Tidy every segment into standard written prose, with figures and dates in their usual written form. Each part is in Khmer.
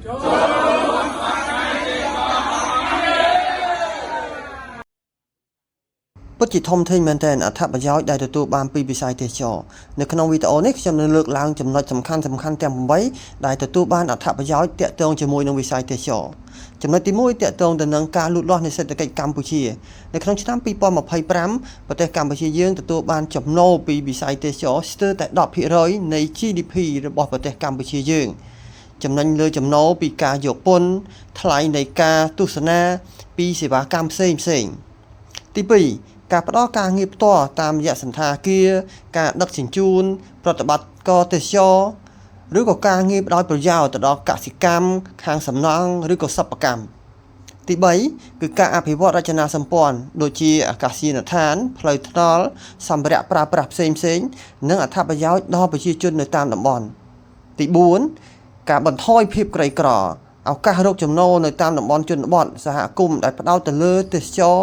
ពុតជាធំធេងមែនទែនអត្ថប្រយោជន៍ដែលទទួលបានពីវិស័យទេសចរនៅក្នុងវីដេអូនេះខ្ញុំនឹងលើកឡើងចំណុចសំខាន់ៗទាំង8ដែលទទួលបានអត្ថប្រយោជន៍ទាក់ទងជាមួយនឹងវិស័យទេសចរចំណុចទី1ទាក់ទងទៅនឹងការលូតលាស់នៃសេដ្ឋកិច្ចកម្ពុជានៅក្នុងឆ្នាំ2025ប្រទេសកម្ពុជាយើងទទួលបានចំណូលពីវិស័យទេសចរស្ទើរតែ 10% នៃ GDP របស់ប្រទេសកម្ពុជាយើងចំណេញលើចំណូលពីការយកពន្ធថ្លៃនៃការទស្សនាពីសេវាកម្មផ្សេងទី2ការផ្ដល់ការងារផ្ទាល់តាមរយៈសន្តាគារការដឹកជញ្ជូនប្រតិបត្តិការទេសចរឬក៏ការងារផ្ដល់ប្រយោជន៍ទៅដល់កសិកម្មខាងសំណង់ឬក៏សិប្បកម្មទី3គឺការអភិវឌ្ឍរចនាសម្ព័ន្ធដូចជាអាកាសយានដ្ឋានផ្លូវថ្នល់សម្ភារៈប្រើប្រាស់ផ្សេងនិងអត្ថប្រយោជន៍ដល់ប្រជាជននៅតាមតំបន់ទី4ការបន្ថយភាពក្រីក្រឱកាសរកចំណូលនៅតាមតំបន់ជនបទសហគមន៍ដែលផ្ដោតទៅលើទេសចរ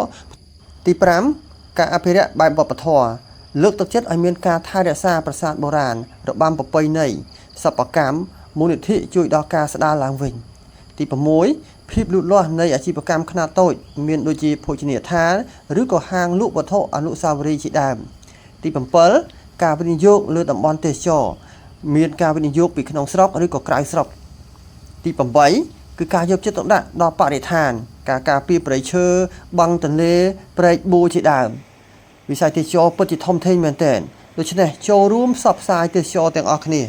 ទី5ការអភិរក្សបែបវប្បធម៌លើកទឹកចិត្តឲ្យមានការថែរក្សាប្រាសាទបុរាណរបាំប្រពៃណីសិប្បកម្មមូលនិធិជួយដល់ការស្ដារឡើងវិញទី6ភាពលូតលាស់នៃអាជីវកម្មខ្នាតតូចមានដូចជាភោជនីយដ្ឋានឬក៏ហាងលក់វត្ថុអនុស្សាវរីយ៍ជាដើមទី7ការវិនិយោគលើតំបន់ទេសចរមានការវិនិយោគពីក្នុងស្រុកឬក៏ក្រៅស្រុកទី8គឺការយកចិត្តទុកដាក់ដល់បរិស្ថានការការពារព្រៃឈើបឹងទន្លេព្រែកបួជាដើមវិស័យទេសចរពិតជាធំធេងមែនទែនដូច្នេះចូលរួមផ្សព្វផ្សាយទេសចរទាំងអស់គ្នា